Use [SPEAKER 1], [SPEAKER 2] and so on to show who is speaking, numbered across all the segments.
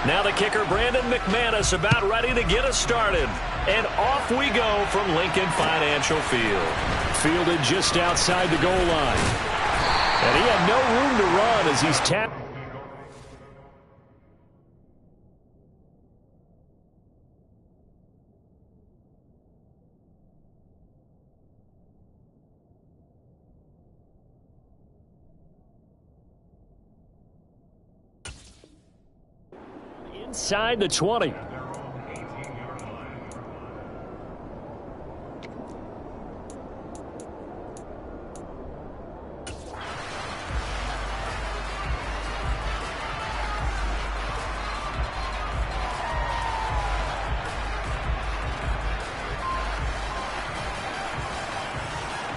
[SPEAKER 1] Now the kicker, Brandon McManus, about ready to get us started. And off we go from Lincoln Financial Field. Fielded just outside the goal line. And he had no room to run as he's tapped. Inside the 20.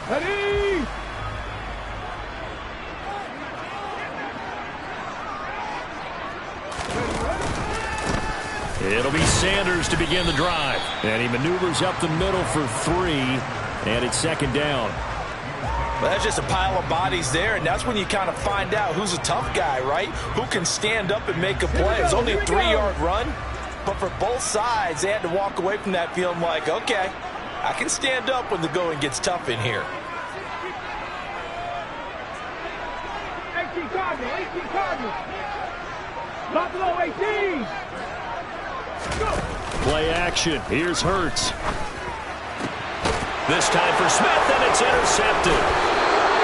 [SPEAKER 2] Ready!
[SPEAKER 1] It'll be Sanders to begin the drive. And he maneuvers up the middle for 3. And it's second down.
[SPEAKER 3] Well, that's just a pile of bodies there, and that's when you kind of find out who's a tough guy, right? Who can stand up and make a play. It's only a 3-yard run, but for both sides, they had to walk away from that feeling like, okay, I can stand up when the going gets tough in here.
[SPEAKER 2] 18 Cardinals, 18 Cardinals. Drop below 18. Go.
[SPEAKER 1] Play action. Here's Hurts. This time for Smith, and it's intercepted.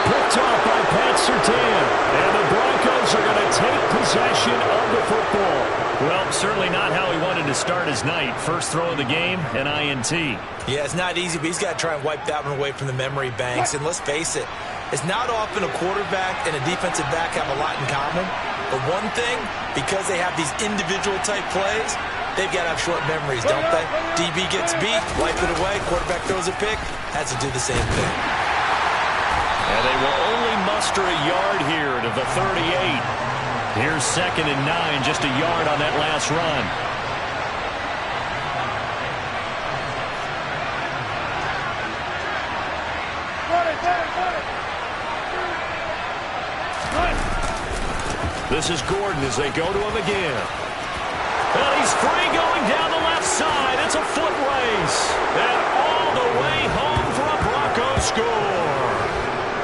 [SPEAKER 1] Picked off by Pat Surtain. And the Broncos are going to take possession of the football. Well, certainly not how he wanted to start his night. First throw of the game, an INT.
[SPEAKER 3] Yeah, it's not easy, but he's got to try and wipe that one away from the memory banks. And let's face it, it's not often a quarterback and a defensive back have a lot in common. But one thing, because they have these individual type plays, they've got to have short memories, don't they? DB gets beat, wipe it away, quarterback throws a pick, has to do the same thing.
[SPEAKER 1] And they will only muster a yard here to the 38. Here's second and 9, just a yard on that last run. This is Gordon as they go to him again. And he's free going down the left side. It's a foot race. And all the way home for a Broncos score.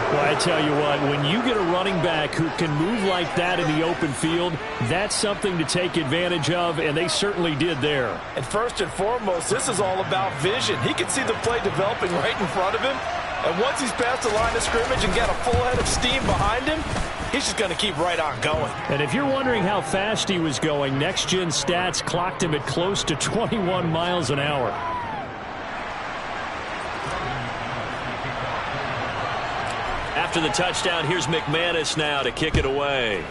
[SPEAKER 1] Well, I tell you what, when you get a running back who can move like that in the open field, that's something to take advantage of, and they certainly did there.
[SPEAKER 3] And first and foremost, this is all about vision. He can see the play developing right in front of him. And once he's past the line of scrimmage and got a full head of steam behind him, he's just going to keep right on going.
[SPEAKER 1] And if you're wondering how fast he was going, Next Gen Stats clocked him at close to 21 miles an hour. After the touchdown, here's McManus now to kick it away.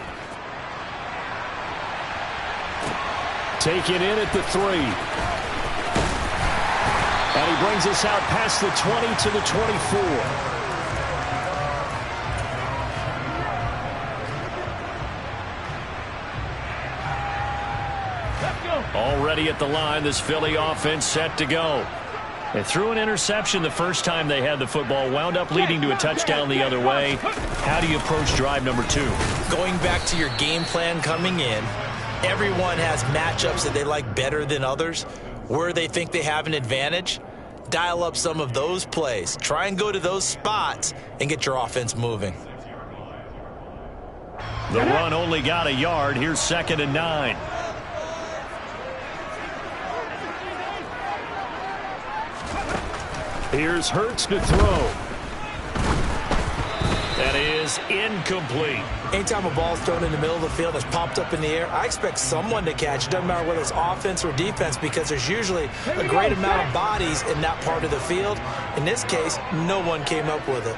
[SPEAKER 1] Taken in at the 3. And he brings us out past the 20 to the 24. Already at the line, this Philly offense set to go. They threw an interception the first time they had the football, wound up leading to a touchdown the other way. How do you approach drive number 2?
[SPEAKER 3] Going back to your game plan coming in, everyone has matchups that they like better than others, where they think they have an advantage. Dial up some of those plays. Try and go to those spots and get your offense moving.
[SPEAKER 1] The run only got a yard. Here's second and 9. Here's Hurts to throw. That is incomplete.
[SPEAKER 3] Anytime a ball is thrown in the middle of the field that's popped up in the air, I expect someone to catch. It doesn't matter whether it's offense or defense, because there's usually a great amount of bodies in that part of the field. In this case, no one came up with it.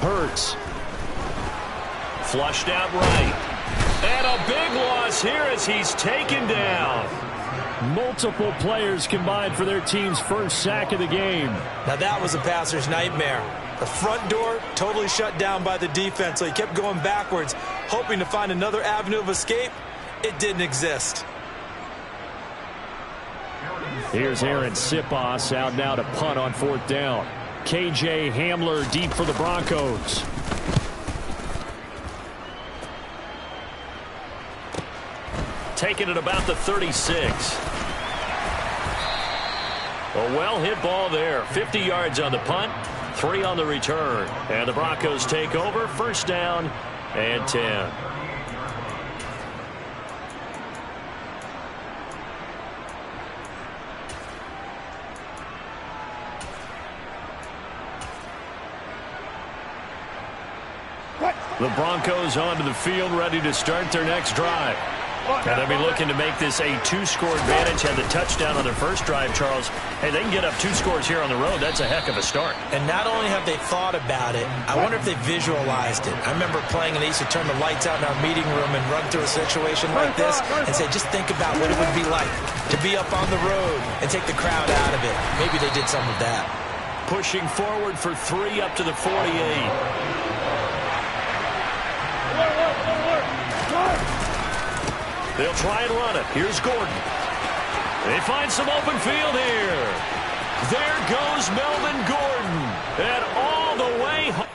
[SPEAKER 1] Hurts. Flushed out right. And a big loss here as he's taken down. Multiple players combined for their team's first sack of the game.
[SPEAKER 3] Now that was a passer's nightmare. The front door totally shut down by the defense, so he kept going backwards. hoping to find another avenue of escape. It didn't exist.
[SPEAKER 1] Here's Aaron Siposs out now to punt on 4th down. KJ Hamler deep for the Broncos. Taking it about the 36. A well-hit ball there. 50 yards on the punt, 3 on the return. And the Broncos take over. 1st down and 10. The Broncos onto the field, ready to start their next drive. And they'll be looking to make this a 2-score advantage. Had the touchdown on their first drive, Charles. Hey, they can get up 2 scores here on the road. That's a heck of a start.
[SPEAKER 3] And not only have they thought about it, I wonder if they visualized it. I remember playing and they used to turn the lights out in our meeting room and run through a situation like this and say, just think about what it would be like to be up on the road and take the crowd out of it. Maybe they did some of that.
[SPEAKER 1] Pushing forward for 3 up to the 48. They'll try and run it. Here's Gordon. They find some open field here. There goes Melvin Gordon. And all the way home.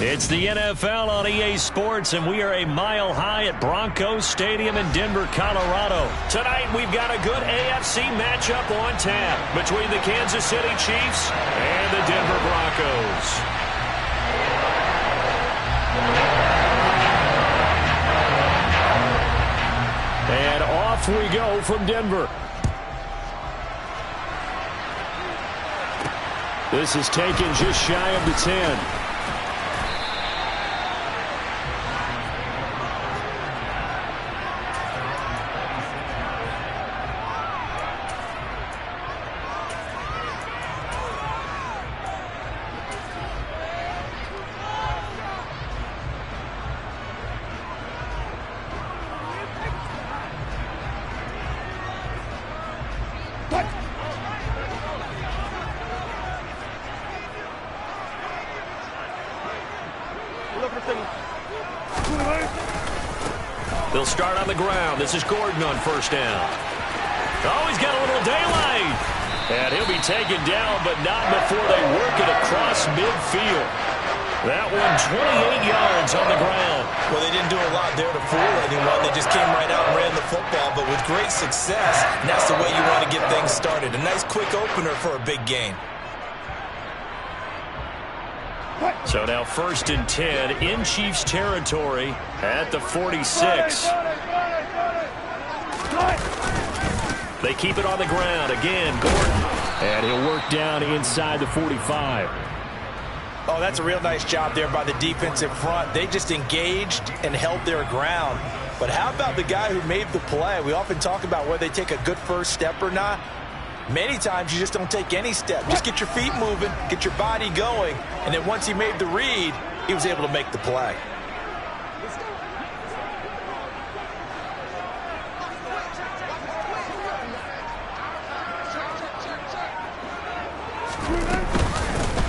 [SPEAKER 1] It's the NFL on EA Sports, and we are a mile high at Broncos Stadium in Denver, Colorado. Tonight, we've got a good AFC matchup on tap between the Kansas City Chiefs and the Denver Broncos. And off we go from Denver. This is taken just shy of the 10. They'll start on the ground. This is Gordon on 1st down. Oh, he's got a little daylight. And he'll be taken down, but not before they work it across midfield. That one 28 yards on the ground.
[SPEAKER 3] Well, they didn't do a lot there to fool anyone. They just came right out and ran the football, but with great success. And that's the way you want to get things started. A nice quick opener for a big game.
[SPEAKER 1] So now 1st and 10 in Chiefs territory at the 46. They keep it on the ground. Again, Gordon. And he'll work down inside the 45.
[SPEAKER 3] Oh, that's a real nice job there by the defensive front. They just engaged and held their ground. But how about the guy who made the play? We often talk about whether they take a good first step or not. Many times you just don't take any step. Just get your feet moving, get your body going, and then once he made the read, he was able to make the play.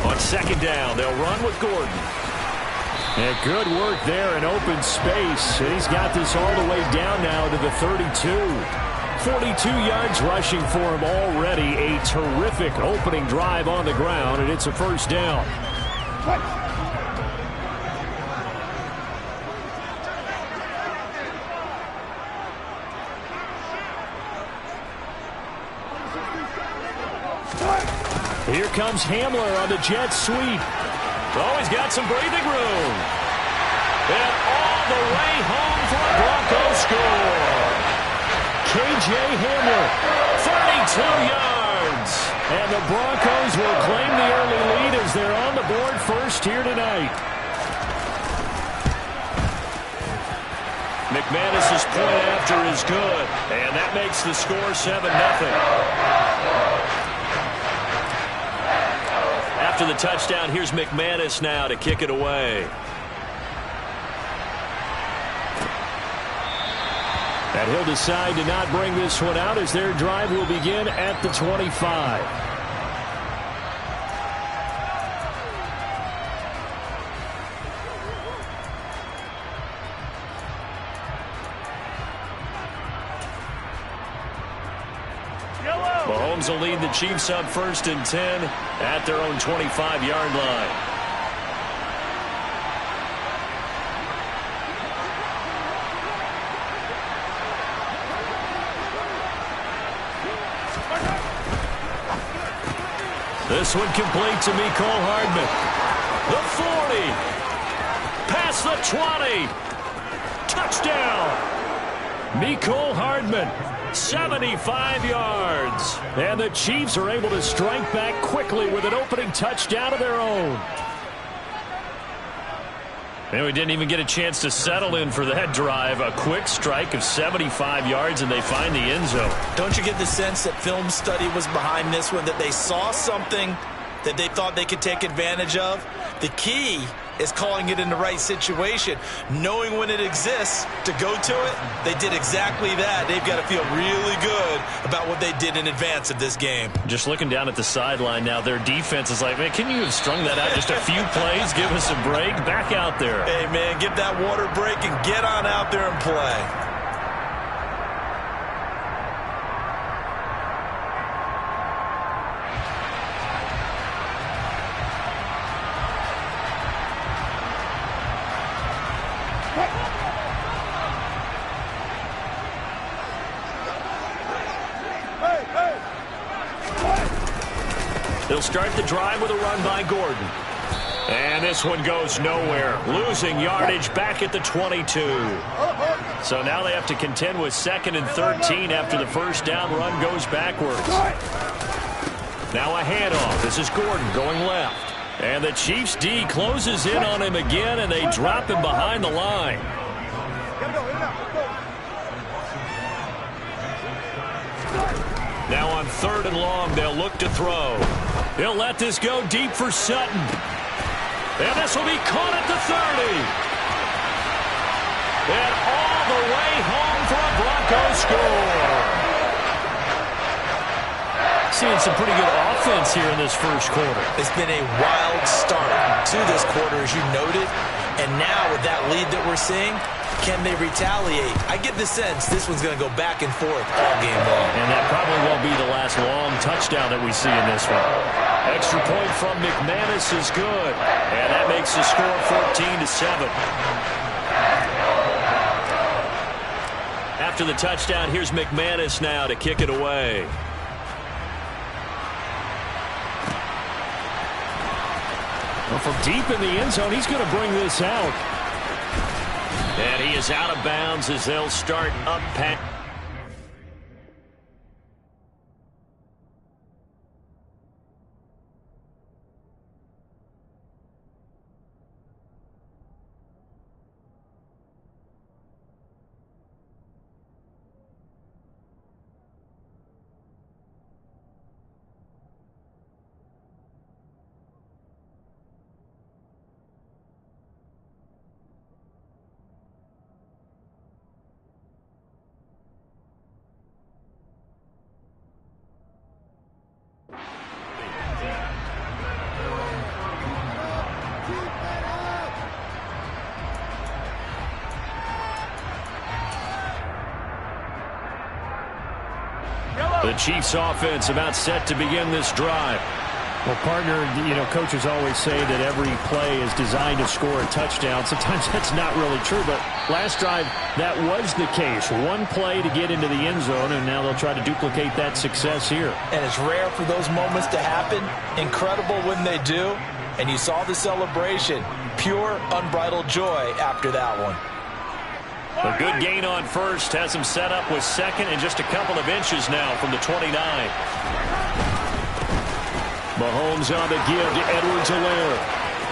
[SPEAKER 1] On second down, they'll run with Gordon. And good work there in open space. And he's got this all the way down now to the 32. 42 yards rushing for him already. A terrific opening drive on the ground, and it's a first down. Here comes Hamler on the jet sweep. Oh, he's got some breathing room. And all the way home for a Broncos score. K.J. Hamler, 32 yards. And the Broncos will claim the early lead as they're on the board first here tonight. McManus's point after is good. And that makes the score 7-0. After the touchdown, here's McManus now to kick it away. And he'll decide to not bring this one out as their drive will begin at the 25. Mahomes will lead the Chiefs up 1st and 10 at their own 25-yard line. This one complete to Mecole Hardman. The 40. Past the 20. Touchdown. Mecole Hardman. 75 yards. And the Chiefs are able to strike back quickly with an opening touchdown of their own. And we didn't even get a chance to settle in for that drive. A quick strike of 75 yards, and they find the end zone.
[SPEAKER 3] Don't you get the sense that film study was behind this one, that they saw something that they thought they could take advantage of? The key is calling it in the right situation, knowing when it exists to go to it. They did exactly that. They've got to feel really good about what they did in advance of this game.
[SPEAKER 1] Just looking down at the sideline now, their defense is like, man, can you have strung that out just a few plays? Give us a break. Back out there.
[SPEAKER 3] Hey, man, give that water break and get on out there and play.
[SPEAKER 1] They'll start the drive with a run by Gordon. And this one goes nowhere. Losing yardage back at the 22. So now they have to contend with 2nd and 13 after the first down run goes backwards. Now a handoff. This is Gordon going left. And the Chiefs D closes in on him again, and they drop him behind the line. Now on 3rd and long, they'll look to throw. He'll let this go deep for Sutton. And this will be caught at the 30. And all the way home for a Broncos score. Seeing some pretty good offense here in this first quarter.
[SPEAKER 3] It's been a wild start to this quarter, as you noted. And now with that lead that we're seeing, can they retaliate? I get the sense this one's going to go back and forth all game long.
[SPEAKER 1] And that probably won't be the last long touchdown that we see in this one. Extra point from McManus is good. And that makes the score 14-7. After the touchdown, here's McManus now to kick it away. Well, from deep in the end zone, he's going to bring this out. And he is out of bounds as they'll start up pat. The Chiefs offense about set to begin this drive.
[SPEAKER 4] Well, partner, coaches always say that every play is designed to score a touchdown. Sometimes that's not really true, but last drive, that was the case. One play to get into the end zone, and now they'll try to duplicate that success here.
[SPEAKER 3] And it's rare for those moments to happen. Incredible when they do. And you saw the celebration. Pure, unbridled joy after that one.
[SPEAKER 1] A good gain on first has him set up with second and just a couple of inches now from the 29. Mahomes on the give to Edwards-Helaire.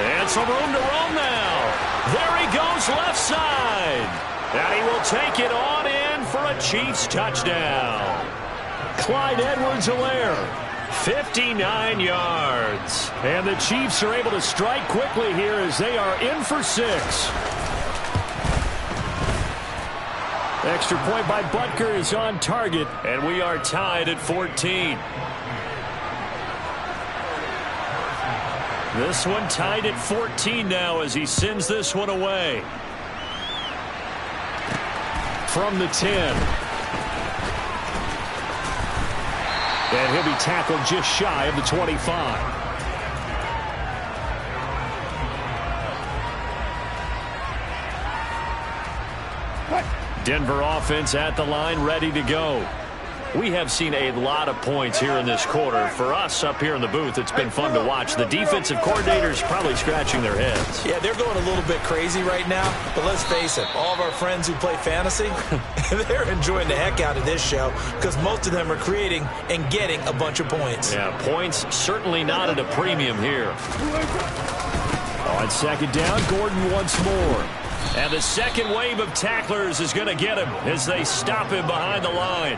[SPEAKER 1] And some room to roam now. There he goes left side. And he will take it on in for a Chiefs touchdown. Clyde Edwards-Helaire. 59 yards.
[SPEAKER 4] And the Chiefs are able to strike quickly here as they are in for 6. Extra point by Butker is on target.
[SPEAKER 1] And we are tied at 14. This one tied at 14 now as he sends this one away. From the 10. And he'll be tackled just shy of the 25. Denver offense at the line, ready to go. We have seen a lot of points here in this quarter. For us up here in the booth, it's been fun to watch. The defensive coordinators probably scratching their heads.
[SPEAKER 3] Yeah, they're going a little bit crazy right now. But let's face it, all of our friends who play fantasy, they're enjoying the heck out of this show because most of them are creating and getting a bunch of points.
[SPEAKER 1] Yeah, points certainly not at a premium here.
[SPEAKER 4] On second down, Gordon once more.
[SPEAKER 1] And the second wave of tacklers is going to get him as they stop him behind the line.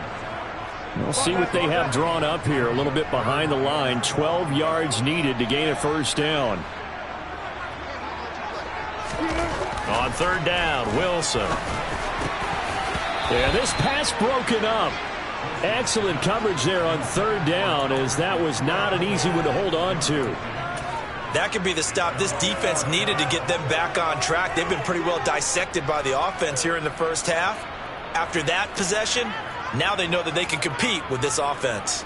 [SPEAKER 4] We'll see what they have drawn up here. A little bit behind the line. 12 yards needed to gain a first down.
[SPEAKER 1] On third down, Wilson.
[SPEAKER 4] Yeah, this pass broken up. Excellent coverage there on third down as that was not an easy one to hold on to.
[SPEAKER 3] That could be the stop this defense needed to get them back on track. They've been pretty well dissected by the offense here in the first half. After that possession, now they know that they can compete with this offense.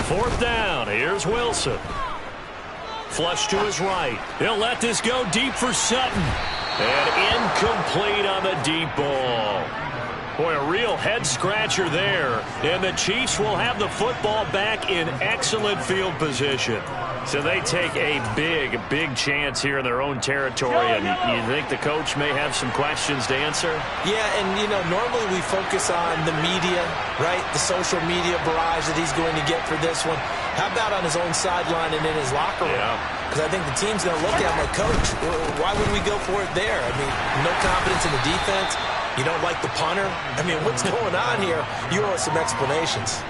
[SPEAKER 1] Fourth down. Here's Wilson. Flush to his right. He'll let this go deep for Sutton. And incomplete on the deep ball. Boy, a real head-scratcher there. And the Chiefs will have the football back in excellent field position. So they take a big chance here in their own territory. And you think the coach may have some questions to answer?
[SPEAKER 3] Yeah, and, normally we focus on the media, right? The social media barrage that he's going to get for this one. How about on his own sideline and in his locker room?
[SPEAKER 1] Yeah.
[SPEAKER 3] Because I think the team's going to look at him like, Coach, why would we go for it there? I mean, no confidence in the defense. You don't like the punter? I mean, what's going on here? You owe us some explanations.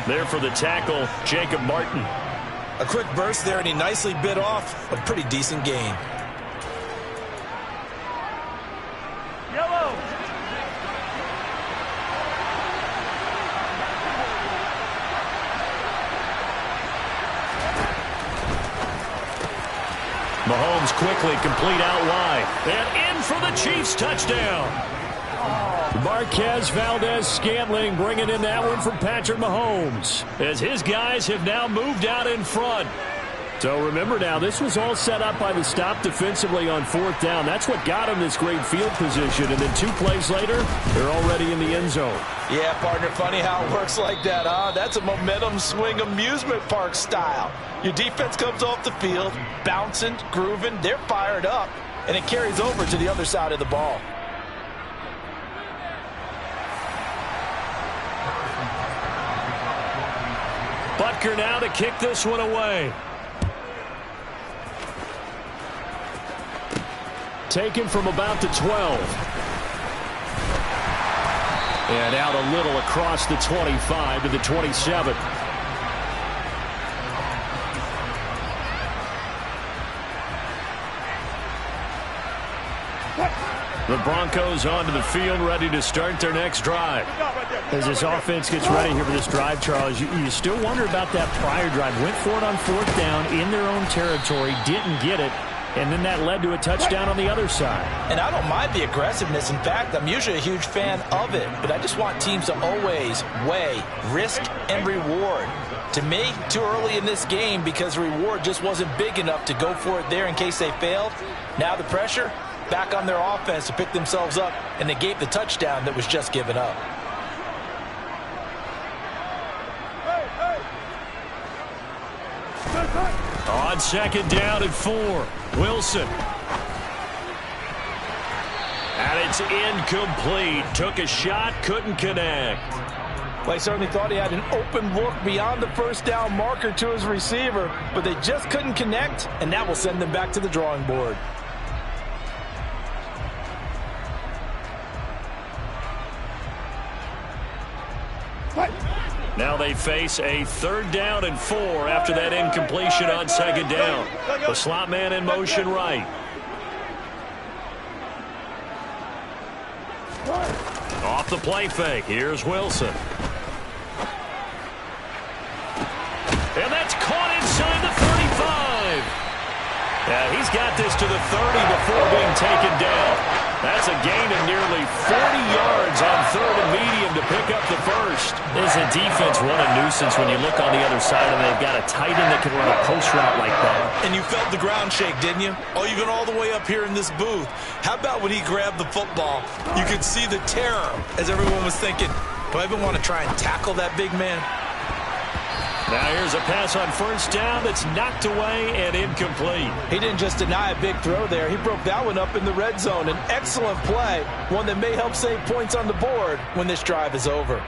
[SPEAKER 1] There for the tackle, Jacob Martin.
[SPEAKER 3] A quick burst there, and he nicely bit off a pretty decent gain.
[SPEAKER 2] Yellow.
[SPEAKER 1] Mahomes quickly complete out wide. And in for the Chiefs touchdown.
[SPEAKER 4] Marquez Valdez-Scantling bringing in that one from Patrick Mahomes.
[SPEAKER 1] As his guys have now moved out in front.
[SPEAKER 4] So remember now, this was all set up by the stop defensively on fourth down. That's what got him this great field position. And then 2 plays later, they're already in the end zone.
[SPEAKER 3] Yeah, partner, funny how it works like that, huh? That's a momentum swing amusement park style. Your defense comes off the field, bouncing, grooving, they're fired up, and it carries over to the other side of the ball.
[SPEAKER 1] Butker now to kick this one away.
[SPEAKER 4] Taken from about the 12. And out a little across the 25 to the 27.
[SPEAKER 1] The Broncos onto the field, ready to start their next drive.
[SPEAKER 4] As this offense gets ready here for this drive, Charles, you still wonder about that prior drive. Went for it on 4th down in their own territory, didn't get it, and then that led to a touchdown on the other side.
[SPEAKER 3] And I don't mind the aggressiveness. In fact, I'm usually a huge fan of it. But I just want teams to always weigh risk and reward. To me, too early in this game because the reward just wasn't big enough to go for it there in case they failed. Now the pressure back on their offense to pick themselves up and negate the touchdown that was just given up.
[SPEAKER 1] On 2nd down and 4, Wilson. And it's incomplete. Took a shot, couldn't connect.
[SPEAKER 3] Well, I certainly thought he had an open look beyond the 1st down marker to his receiver, but they just couldn't connect, and that will send them back to the drawing board.
[SPEAKER 1] Now they face a 3rd down and 4 after that incompletion on 2nd down. The slot man in motion right. Off the play fake. Here's Wilson. And that's caught inside the 35. Yeah, he's got this to the 30 before being taken down. That's a gain of nearly 40 yards on 3rd and medium to pick up the first.
[SPEAKER 4] This defense, what a nuisance when you look on the other side and they've got a tight end that can run a post route like that.
[SPEAKER 3] And you felt the ground shake, didn't you? Oh, even all the way up here in this booth. How about when he grabbed the football? You could see the terror as everyone was thinking, do I even want to try and tackle that big man?
[SPEAKER 1] Now here's a pass on 1st down that's knocked away and incomplete.
[SPEAKER 3] He didn't just deny a big throw there. He broke that one up in the red zone. An excellent play, one that may help save points on the board when this drive is over.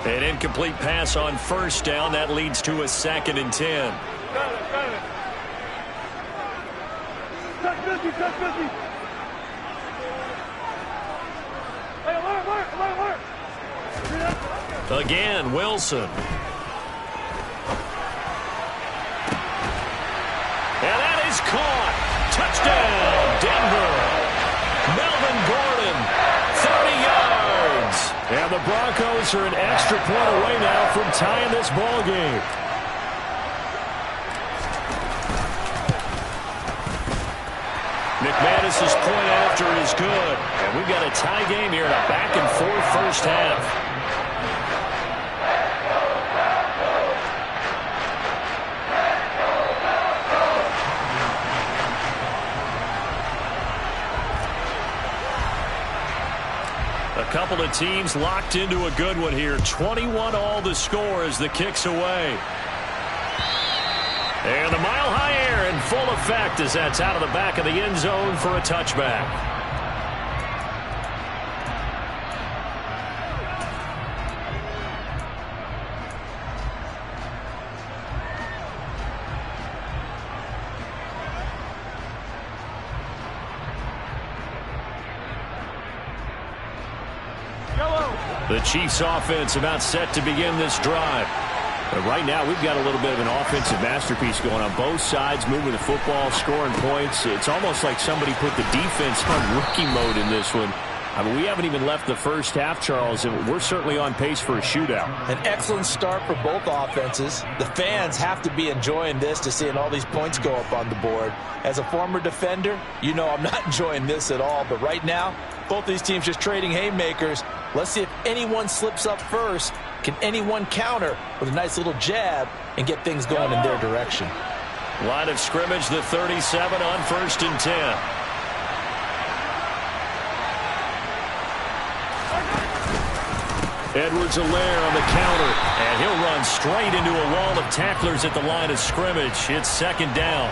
[SPEAKER 1] An incomplete pass on 1st down. That leads to a 2nd and 10. Again, Wilson. And that is caught. Touchdown, Denver. Melvin Gordon, 30 yards.
[SPEAKER 4] And the Broncos are an extra point away now from tying this ball game.
[SPEAKER 1] McManus's point after is good. And we've got a tie game here in a back-and-forth 1st half. A couple of teams locked into a good one here. 21 all the score as the kick's away. And the mile-high air in full effect as that's out of the back of the end zone for a touchback. The Chiefs offense about set to begin this drive. But right now, we've got a little bit of an offensive masterpiece going on both sides, moving the football, scoring points. It's almost like somebody put the defense on rookie mode in this one. I mean, we haven't even left the 1st half, Charles, and we're certainly on pace for a shootout.
[SPEAKER 3] An excellent start for both offenses. The fans have to be enjoying this to seeing all these points go up on the board. As a former defender, you know I'm not enjoying this at all. But right now, both these teams just trading haymakers. Let's see if anyone slips up first. Can anyone counter with a nice little jab and get things going in their direction?
[SPEAKER 1] Line of scrimmage, the 37 on 1st and 10. Edwards-Helaire on the counter, and he'll run straight into a wall of tacklers at the line of scrimmage. It's 2nd down.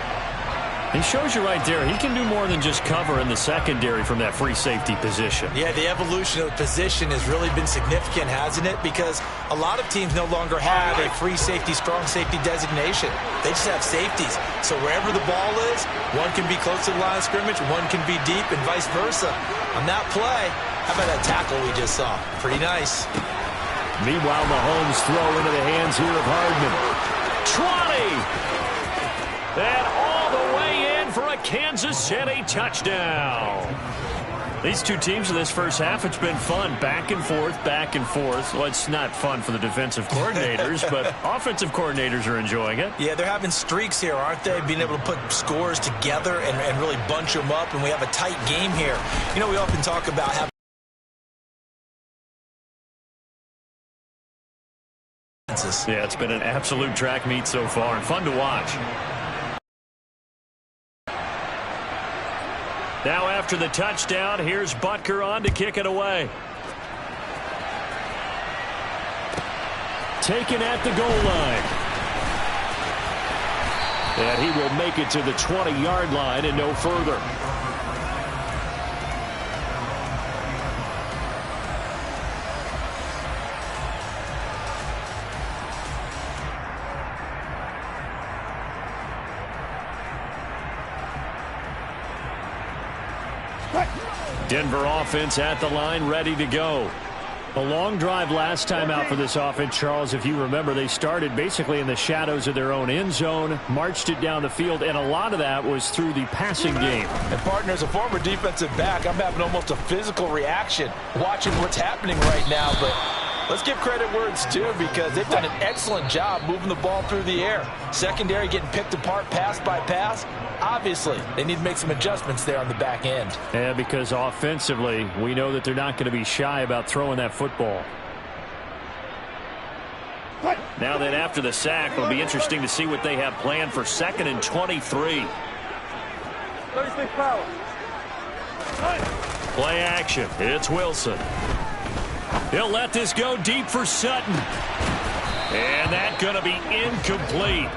[SPEAKER 1] He shows you right there, he can do more than just cover in the secondary from that free safety position.
[SPEAKER 3] Yeah, the evolution of the position has really been significant, hasn't it? Because a lot of teams no longer have a free safety, strong safety designation. They just have safeties. So wherever the ball is, one can be close to the line of scrimmage, one can be deep, and vice versa. On that play, how about that tackle we just saw? Pretty nice.
[SPEAKER 4] Meanwhile, Mahomes throw into the hands here of Hardman.
[SPEAKER 1] 20! And all the way in for a Kansas City touchdown.
[SPEAKER 4] These two teams in this first half, it's been fun. Back and forth, back and forth. Well, it's not fun for the defensive coordinators, but offensive coordinators are enjoying it.
[SPEAKER 3] Yeah, they're having streaks here, aren't they? Being able to put scores together and really bunch them up, and we have a tight game here. You know, we often talk about having
[SPEAKER 4] yeah, it's been an absolute track meet so far and fun to watch.
[SPEAKER 1] Now after the touchdown, here's Butker on to kick it away.
[SPEAKER 4] Taken at the goal line. And he will make it to the 20-yard line and no further. Denver offense at the line, ready to go. A long drive last time out for this offense, Charles. If you remember, they started basically in the shadows of their own end zone, marched it down the field, and a lot of that was through the passing game.
[SPEAKER 3] And, partner, as a former defensive back, I'm having almost a physical reaction watching what's happening right now. But let's give credit where it's due because they've done an excellent job moving the ball through the air. Secondary getting picked apart pass by pass. Obviously, they need to make some adjustments there on the back end.
[SPEAKER 4] Yeah, because offensively, we know that they're not going to be shy about throwing that football.
[SPEAKER 1] Now then, after the sack, it'll be interesting to see what they have planned for 2nd and 23.
[SPEAKER 2] 36 power.
[SPEAKER 1] Play action. It's Wilson. He'll let this go deep for Sutton. And that's going to be incomplete.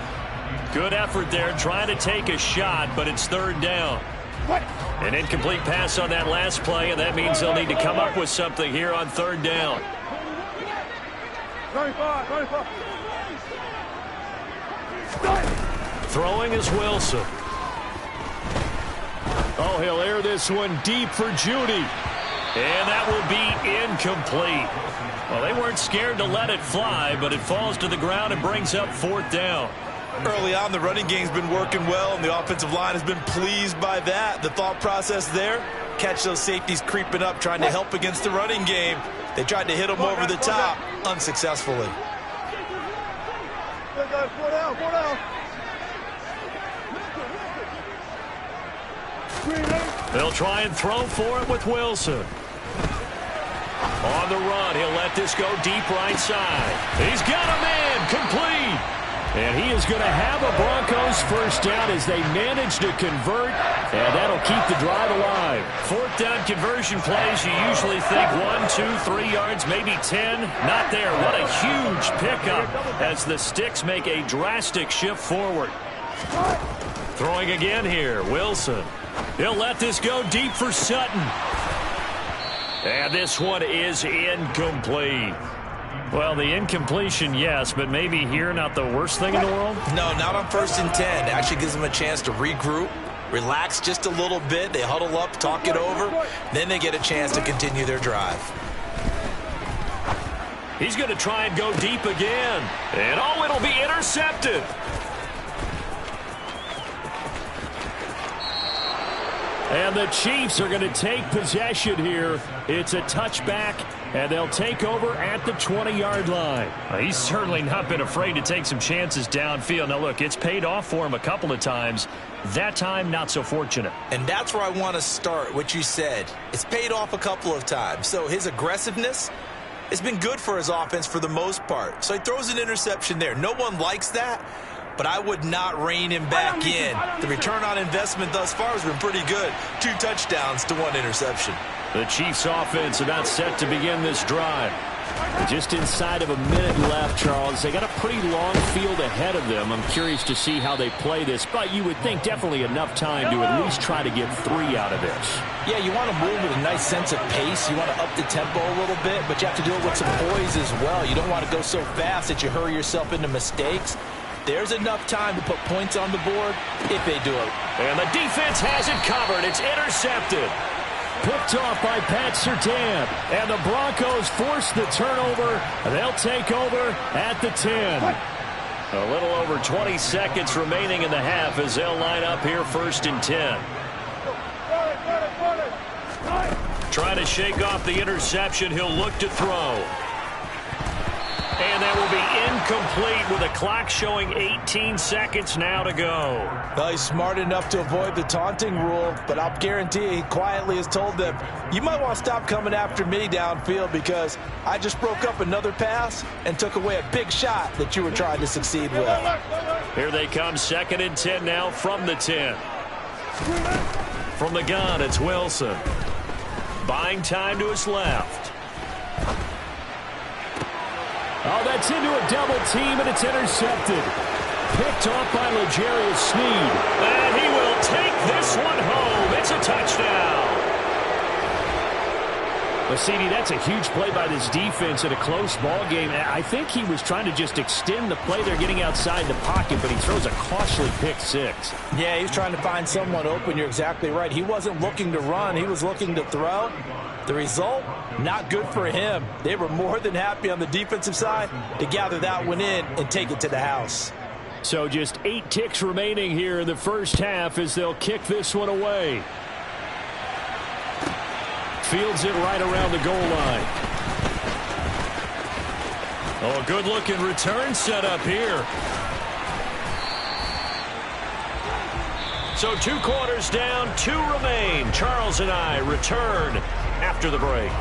[SPEAKER 1] Good effort there trying to take a shot, but it's 3rd down. An incomplete pass on that last play, and that means they'll need to come up with something here on 3rd down.
[SPEAKER 2] 35.
[SPEAKER 1] Throwing is Wilson.
[SPEAKER 4] Oh, he'll air this one deep for Judy.
[SPEAKER 1] And that will be incomplete. Well, they weren't scared to let it fly, but it falls to the ground and brings up 4th down.
[SPEAKER 3] Early on, the running game's been working well, and the offensive line has been pleased by that. The thought process there, catch those safeties creeping up, trying to help against the running game. They tried to hit them over the top, unsuccessfully.
[SPEAKER 2] 4 down.
[SPEAKER 1] They'll try and throw for it with Wilson. On the run, he'll let this go deep right side. He's got a man, complete.
[SPEAKER 4] And he is going to have a Broncos first down as they manage to convert, and that'll keep the drive alive.
[SPEAKER 1] 4th down conversion plays, you usually think 1, 2, 3 yards, maybe 10. Not there. What a huge pickup as the Sticks make a drastic shift forward. Throwing again here, Wilson. He'll let this go deep for Sutton. And this one is incomplete.
[SPEAKER 4] Well, the incompletion, yes, but maybe here not the worst thing in the world?
[SPEAKER 3] No, not on 1st and 10. It actually gives them a chance to regroup, relax just a little bit. They huddle up, talk it over. Then they get a chance to continue their drive.
[SPEAKER 1] He's going to try and go deep again. And, oh, it'll be intercepted.
[SPEAKER 4] And the Chiefs are going to take possession here. It's a touchback, and they'll take over at the 20-yard line.
[SPEAKER 1] He's certainly not been afraid to take some chances downfield. Now, look, it's paid off for him a couple of times. That time, not so fortunate.
[SPEAKER 3] And that's where I want to start, what you said. It's paid off a couple of times. So his aggressiveness has been good for his offense for the most part. So he throws an interception there. No one likes that. But I would not rein him back in. The return on investment thus far has been pretty good. 2 touchdowns to 1 interception.
[SPEAKER 4] The Chiefs offense about set to begin this drive. Just inside of a minute left, Charles. They got a pretty long field ahead of them. I'm curious to see how they play this, but you would think definitely enough time to at least try to get 3 out of this.
[SPEAKER 3] Yeah, you want to move with a nice sense of pace. You want to up the tempo a little bit, but you have to do it with some poise as well. You don't want to go so fast that you hurry yourself into mistakes. There's enough time to put points on the board if they do it.
[SPEAKER 1] And the defense has it covered. It's intercepted.
[SPEAKER 4] Picked off by Pat Surtain. And the Broncos force the turnover. They'll take over at the 10.
[SPEAKER 1] A little over 20 seconds remaining in the half as they'll line up here 1st and 10. Trying to shake off the interception. He'll look to throw. And that will be incomplete with a clock showing 18 seconds now to go.
[SPEAKER 3] Well, he's smart enough to avoid the taunting rule, but I'll guarantee he quietly has told them, you might want to stop coming after me downfield because I just broke up another pass and took away a big shot that you were trying to succeed with.
[SPEAKER 1] Here they come, 2nd and 10 now from the 10. From the gun, it's Wilson. Buying time to his left.
[SPEAKER 4] Oh, that's into a double team, and it's intercepted. Picked off by L'Jarius Sneed.
[SPEAKER 1] And he will take this one home. It's a touchdown.
[SPEAKER 4] Well, CD, that's a huge play by this defense in a close ball game. I think he was trying to just extend the play. They're getting outside the pocket, but he throws a costly pick six.
[SPEAKER 3] Yeah, he was trying to find someone open. You're exactly right. He wasn't looking to run. He was looking to throw. The result, not good for him. They were more than happy on the defensive side to gather that one in and take it to the house.
[SPEAKER 4] So just 8 ticks remaining here in the first half as they'll kick this one away. Fields it right around the goal line.
[SPEAKER 1] Oh, good-looking return set up here. So 2 quarters down, 2 remain. Charles and I return after the break.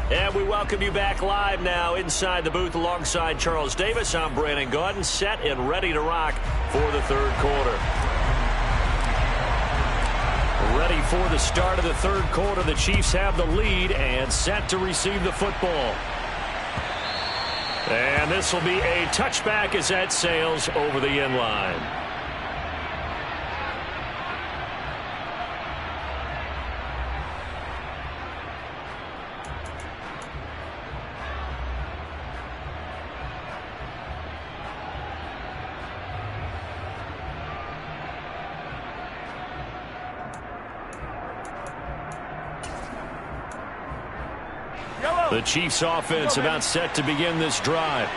[SPEAKER 1] And we welcome you back live now inside the booth alongside Charles Davis. I'm Brandon Gaudin, set and ready to rock for the 3rd quarter. Ready for the start of the 3rd quarter. The Chiefs have the lead and set to receive the football. And this will be a touchback as that sails over the end line. The Chiefs offense about set to begin this drive.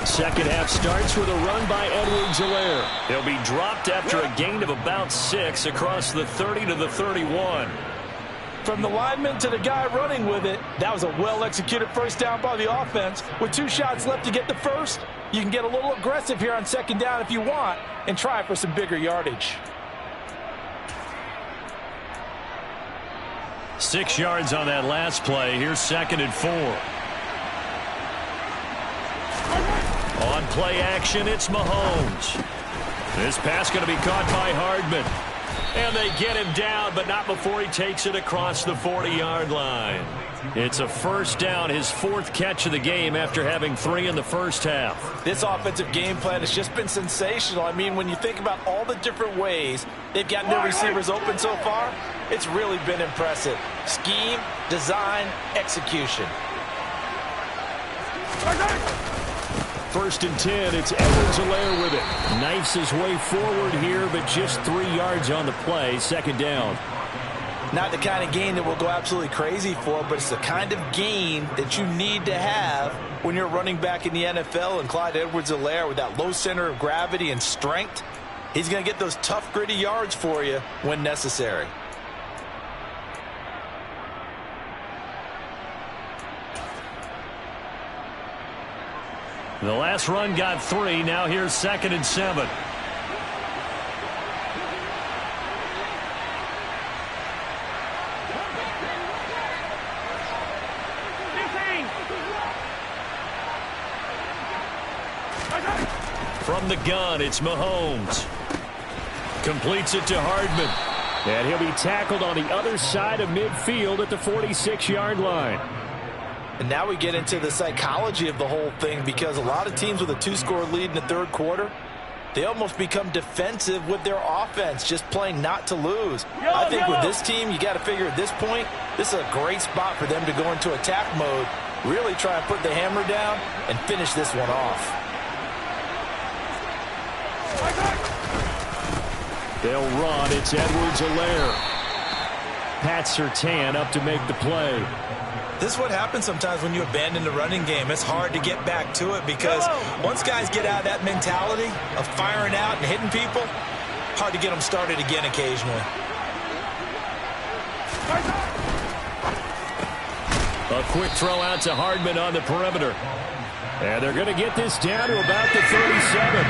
[SPEAKER 4] Second half starts with a run by Edwards-Helaire.
[SPEAKER 1] He'll be dropped after a gain of about 6 across the 30 to the 31.
[SPEAKER 3] From the lineman to the guy running with it, that was a well-executed first down by the offense. With 2 shots left to get the first, you can get a little aggressive here on 2nd down if you want and try for some bigger yardage.
[SPEAKER 1] 6 yards on that last play. Here's 2nd and 4. On play action, it's Mahomes. This pass going to be caught by Hardman. And they get him down, but not before he takes it across the 40-yard line. It's a first down, his 4th catch of the game after having 3 in the first half.
[SPEAKER 3] This offensive game plan has just been sensational. I mean, when you think about all the different ways they've gotten their receivers open so far, it's really been impressive. Scheme, design, execution.
[SPEAKER 4] 1st and 10, it's Edwards-Helaire with it. Knifes his way forward here, but just 3 yards on the play. 2nd down.
[SPEAKER 3] Not the kind of gain that we'll go absolutely crazy for, but it's the kind of gain that you need to have when you're running back in the NFL. And Clyde Edwards-Helaire, with that low center of gravity and strength, he's going to get those tough, gritty yards for you when necessary.
[SPEAKER 1] The last run got 3. Now here's 2nd and 7. From the gun, it's Mahomes. Completes it to Hardman.
[SPEAKER 4] And he'll be tackled on the other side of midfield at the 46-yard line.
[SPEAKER 3] And now we get into the psychology of the whole thing, because a lot of teams with a 2-score lead in the 3rd quarter, they almost become defensive with their offense, just playing not to lose. I think with this team, you got to figure at this point, this is a great spot for them to go into attack mode Really try and put the hammer down and finish this one off.
[SPEAKER 4] They'll run. It's Edwards-Helaire. Pat Surtain up to make the play.
[SPEAKER 3] This is what happens sometimes when you abandon the running game. It's hard to get back to it because once guys get out of that mentality of firing out and hitting people, hard to get them started again occasionally.
[SPEAKER 4] A quick throw out to Hardman on the perimeter. And they're going to get this down to about the 37.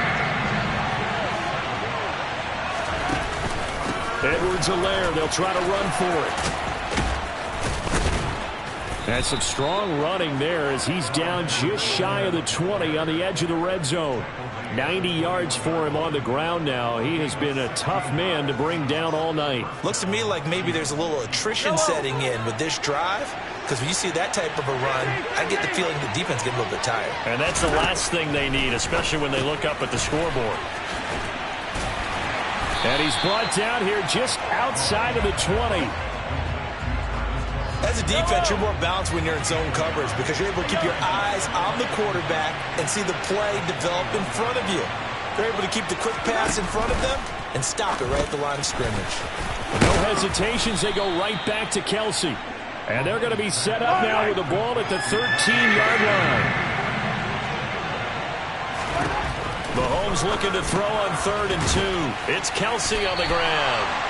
[SPEAKER 4] Edwards-Helaire, they'll try to run for it. That's some strong running there as he's down just shy of the 20 on the edge of the red zone. 90 yards for him on the ground now. He has been a tough man to bring down all night.
[SPEAKER 3] Looks to me like maybe there's a little attrition setting in with this drive, because when you see that type of a run, I get the feeling the defense gets a little bit tired.
[SPEAKER 4] And that's the last thing they need, especially when they look up at the scoreboard. And he's brought down here just outside of the 20.
[SPEAKER 3] As a defense, you're more balanced when you're in zone coverage because you're able to keep your eyes on the quarterback and see the play develop in front of you. They're able to keep the quick pass in front of them and stop it right at the line of scrimmage.
[SPEAKER 4] No hesitations. They go right back to Kelsey. And they're going to be set up now with the ball at the 13-yard line. Mahomes looking to throw on 3rd and 2. It's Kelsey on the ground.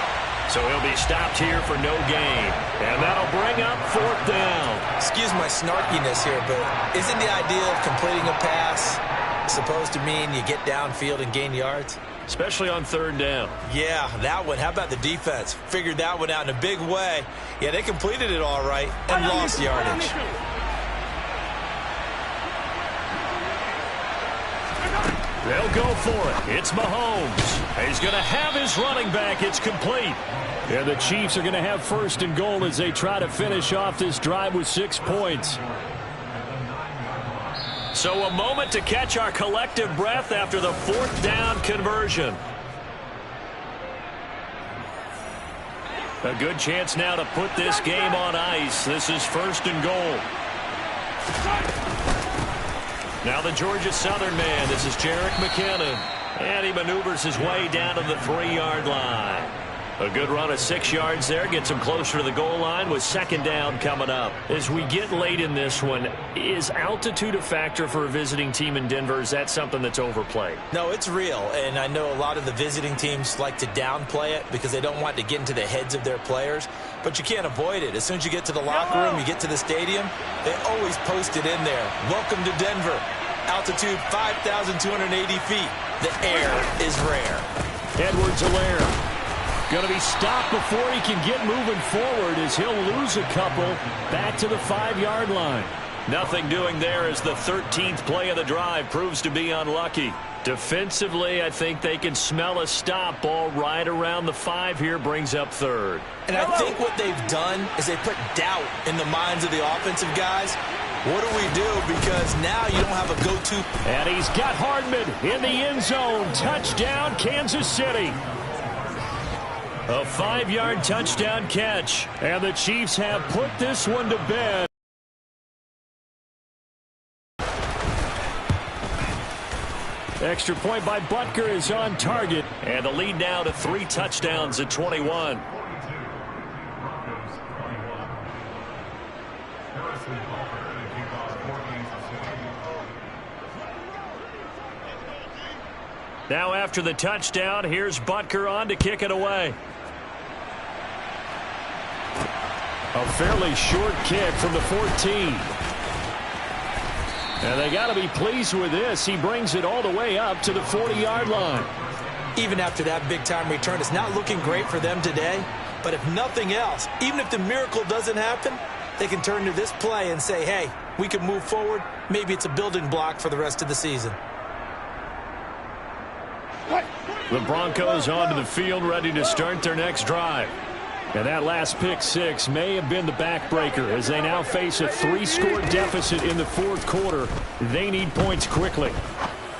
[SPEAKER 4] So he'll be stopped here for no gain. And that'll bring up 4th down.
[SPEAKER 3] Excuse my snarkiness here, but isn't the idea of completing a pass supposed to mean you get downfield and gain yards?
[SPEAKER 4] Especially on 3rd down.
[SPEAKER 3] Yeah, that one. How about the defense? Figured that one out in a big way. Yeah, they completed it all right and lost yardage.
[SPEAKER 4] They'll go for it. It's Mahomes. He's going to have his running back. It's complete. And the Chiefs are going to have 1st and goal as they try to finish off this drive with 6 points. So a moment to catch our collective breath after the 4th down conversion. A good chance now to put this game on ice. This is 1st and goal. Now the Georgia Southern man. This is Jerick McKinnon. And he maneuvers his way down to the 3-yard line. A good run of 6 yards there. Gets him closer to the goal line with 2nd down coming up. As we get late in this one, is altitude a factor for a visiting team in Denver? Is that something that's overplayed?
[SPEAKER 3] No, it's real. And I know a lot of the visiting teams like to downplay it because they don't want to get into the heads of their players. But you can't avoid it. As soon as you get to the locker room, you get to the stadium, they always post it in there. Welcome to Denver. Altitude 5,280 feet. The air is rare.
[SPEAKER 4] Edwards-Helaire going to be stopped before he can get moving forward as he'll lose a couple back to the 5-yard line. Nothing doing there as the 13th play of the drive proves to be unlucky. Defensively, I think they can smell a stop. Ball right around the 5 here, brings up 3rd.
[SPEAKER 3] And I think what they've done is they put doubt in the minds of the offensive guys. What do we do? Because now you don't have a go-to.
[SPEAKER 4] And he's got Hardman in the end zone. Touchdown, Kansas City. A 5-yard touchdown catch. And the Chiefs have put this one to bed. Extra point by Butker is on target. And the lead now to 3 touchdowns at 21. Now after the touchdown, here's Butker on to kick it away. A fairly short kick from the 14. And they got to be pleased with this. He brings it all the way up to the 40-yard line.
[SPEAKER 3] Even after that big-time return, it's not looking great for them today. But if nothing else, even if the miracle doesn't happen, they can turn to this play and say, hey, we can move forward. Maybe it's a building block for the rest of the season.
[SPEAKER 4] The Broncos onto the field, ready to start their next drive. And that last pick six may have been the backbreaker as they now face a 3-score deficit in the 4th quarter. They need points quickly.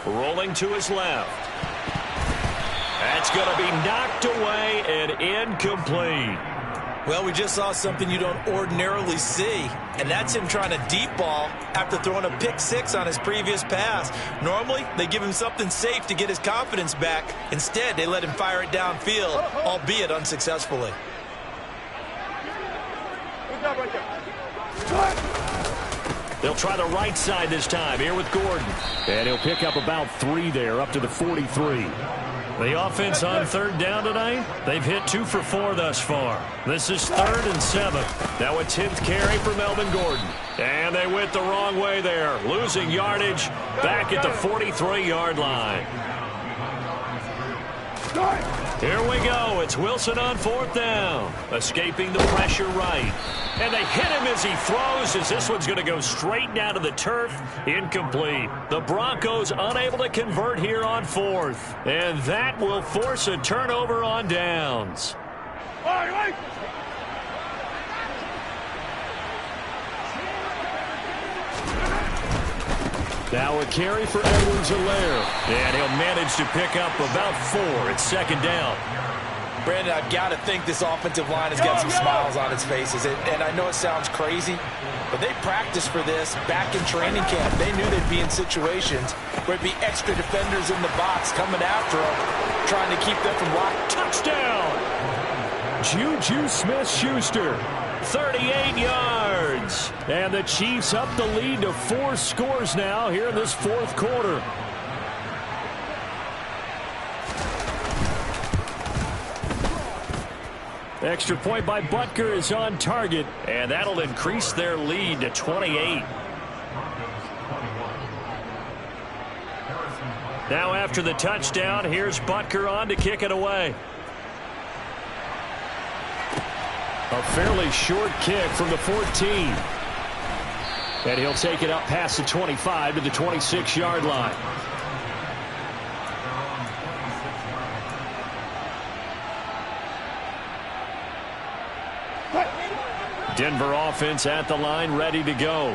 [SPEAKER 4] Rolling to his left. That's going to be knocked away and incomplete.
[SPEAKER 3] Well, we just saw something you don't ordinarily see, and that's him trying to deep ball after throwing a pick six on his previous pass. Normally, they give him something safe to get his confidence back. Instead, they let him fire it downfield, albeit unsuccessfully.
[SPEAKER 2] Good job right there.
[SPEAKER 1] They'll try the right side this time here with Gordon.
[SPEAKER 4] And he'll pick up about 3 there, up to the 43.
[SPEAKER 1] The offense on third down tonight, they've hit 2 for 4 thus far. This is 3rd and 7. Now a 10th carry for Melvin Gordon. And they went the wrong way there, losing yardage back at the 43-yard line. Here we go. It's Wilson on 4th down. Escaping the pressure right. And they hit him as he throws, as this one's going to go straight down to the turf. Incomplete. The Broncos unable to convert here on 4th. And that will force a turnover on downs.
[SPEAKER 4] Now a carry for Edwards-Helaire.
[SPEAKER 1] And he'll manage to pick up about 4. It's 2nd down.
[SPEAKER 3] Brandon, I've got to think this offensive line has got some smiles on its faces. And I know it sounds crazy, but they practiced for this back in training camp. They knew they'd be in situations where it'd be extra defenders in the box coming after them, trying to keep them from locking.
[SPEAKER 1] Touchdown!
[SPEAKER 4] Juju Smith-Schuster.
[SPEAKER 1] 38 yards.
[SPEAKER 4] And the Chiefs up the lead to 4 scores now here in this 4th quarter. Extra point by Butker is on target,
[SPEAKER 1] and that'll increase their lead to 28. Now after the touchdown, here's Butker on to kick it away.
[SPEAKER 4] A fairly short kick from the 14. And he'll take it up past the 25 to the 26-yard line. Denver offense at the line, ready to go.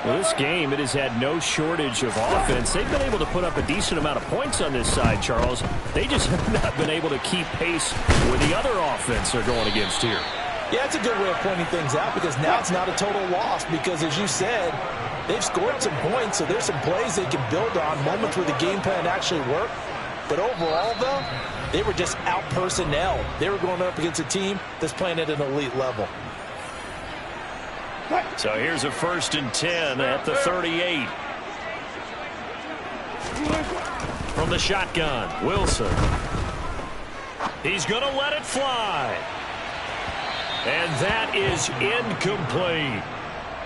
[SPEAKER 4] Well, this game, it has had no shortage of offense. They've been able to put up a decent amount of points on this side, Charles. They just have not been able to keep pace with the other offense they're going against here.
[SPEAKER 3] Yeah, it's a good way of pointing things out because now it's not a total loss because, as you said, they've scored some points, so there's some plays they can build on, moments where the game plan actually worked. But overall, though, they were just out personnel. They were going up against a team that's playing at an elite level.
[SPEAKER 1] So here's a 1st and 10 at the 38. From the shotgun, Wilson. He's going to let it fly. And that is incomplete.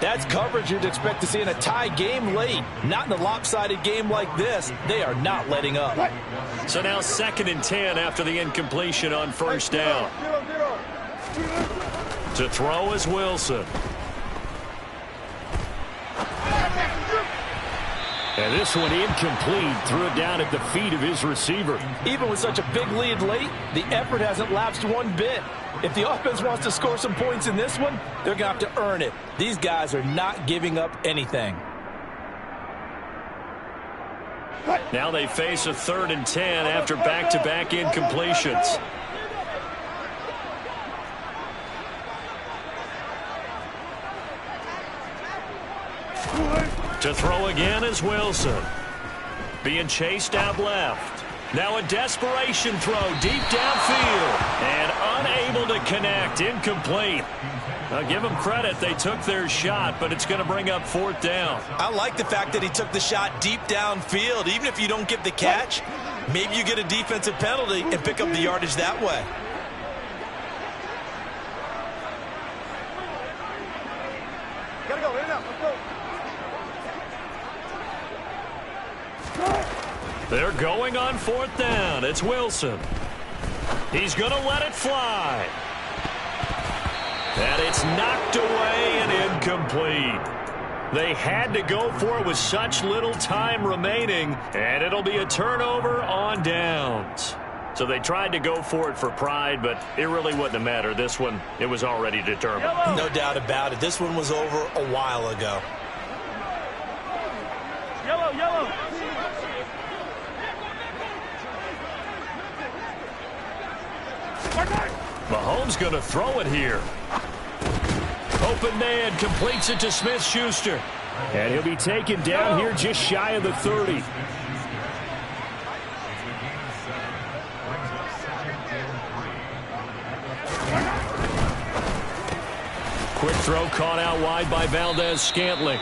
[SPEAKER 3] That's coverage you'd expect to see in a tie game late. Not in a lopsided game like this. They are not letting up.
[SPEAKER 1] So now 2nd and 10 after the incompletion on 1st down. To throw is Wilson.
[SPEAKER 4] And this one incomplete. Threw it down at the feet of his receiver.
[SPEAKER 3] Even with such a big lead late, the effort hasn't lapsed one bit. If the offense wants to score some points in this one, they're going to have to earn it. These guys are not giving up anything.
[SPEAKER 1] Now they face a 3rd and 10 after back-to-back incompletions. To throw again is Wilson. Being chased out left. Now a desperation throw deep downfield. And unable to connect. Incomplete. Now give them credit. They took their shot, but it's going to bring up 4th down.
[SPEAKER 3] I like the fact that he took the shot deep downfield. Even if you don't get the catch, maybe you get a defensive penalty and pick up the yardage that way.
[SPEAKER 2] Gotta go, in and out, let's go.
[SPEAKER 1] They're going on 4th down. It's Wilson. He's going to let it fly. And it's knocked away and incomplete. They had to go for it with such little time remaining, and it'll be a turnover on downs. So they tried to go for it for pride, but it really wouldn't have mattered. This one, it was already determined.
[SPEAKER 3] No doubt about it. This one was over a while ago.
[SPEAKER 2] Yellow, yellow.
[SPEAKER 1] Mahomes going to throw it here. Open man, completes it to Smith-Schuster.
[SPEAKER 4] And he'll be taken down here just shy of the 30.
[SPEAKER 1] Quick throw caught out wide by Valdez-Scantling.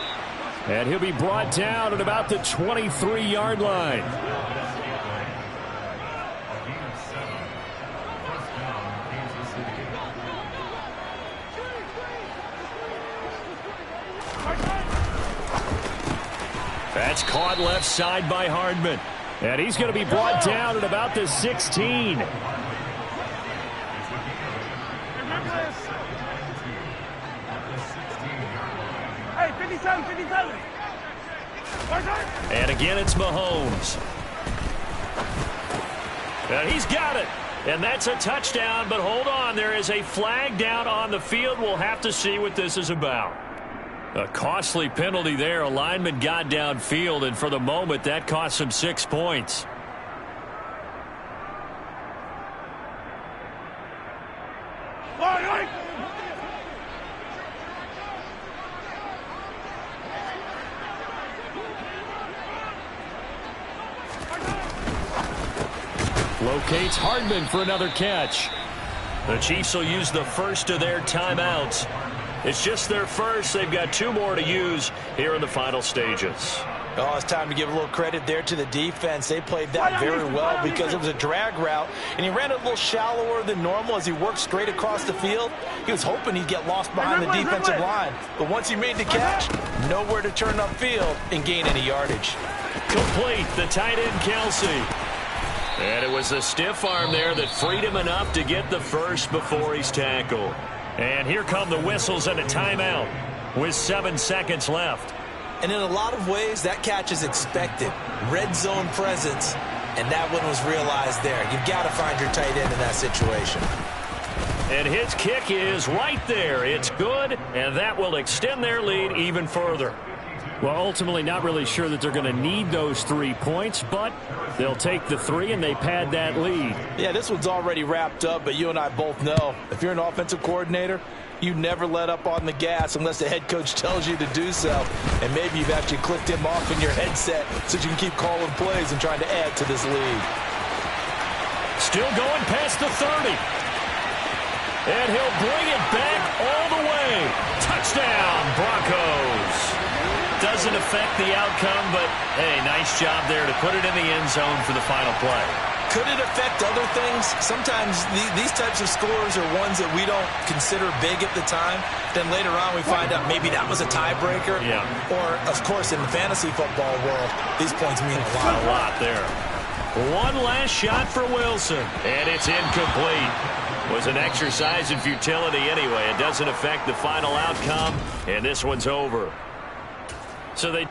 [SPEAKER 4] And he'll be brought down at about the 23-yard line.
[SPEAKER 1] That's caught left side by Hardman.
[SPEAKER 4] And he's going to be brought down at about the 16.
[SPEAKER 2] Hey, 57, 57.
[SPEAKER 1] And again, it's Mahomes. And he's got it. And that's a touchdown, but hold on. There is a flag down on the field. We'll have to see what this is about. A costly penalty there. A lineman got downfield, and for the moment, that cost him 6 points.
[SPEAKER 4] Locates Hardman for another catch.
[SPEAKER 1] The Chiefs will use the first of their timeouts. It's just their first. They've got 2 more to use here in the final stages.
[SPEAKER 3] Oh, it's time to give a little credit there to the defense. They played that very well because it was a drag route, and he ran it a little shallower than normal as he worked straight across the field. He was hoping he'd get lost behind the defensive line. But once he made the catch, nowhere to turn upfield and gain any yardage.
[SPEAKER 1] Complete, the tight end, Kelsey. And it was a stiff arm there that freed him enough to get the first before he's tackled. And here come the whistles and a timeout with 7 seconds left.
[SPEAKER 3] And in a lot of ways, that catch is expected. Red zone presence, and that one was realized there. You've got to find your tight end in that situation.
[SPEAKER 1] And his kick is right there. It's good, and that will extend their lead even further.
[SPEAKER 4] Well, ultimately not really sure that they're going to need those 3 points, but they'll take the 3 and they pad that lead.
[SPEAKER 3] Yeah, this one's already wrapped up, but you and I both know if you're an offensive coordinator, you never let up on the gas unless the head coach tells you to do so. And maybe you've actually clicked him off in your headset so you can keep calling plays and trying to add to this lead.
[SPEAKER 1] Still going past the 30. And he'll bring it back all the way. Touchdown, Broncos. Doesn't affect the outcome, but, hey, nice job there to put it in the end zone for the final play.
[SPEAKER 3] Could it affect other things? Sometimes these types of scores are ones that we don't consider big at the time. Then later on we find out maybe that was a tiebreaker.
[SPEAKER 1] Yeah.
[SPEAKER 3] Or, of course, in the fantasy football world, these points mean a lot.
[SPEAKER 1] A lot there. One last shot for Wilson, and it's incomplete. Was an exercise in futility anyway. It doesn't affect the final outcome, and this one's over. So they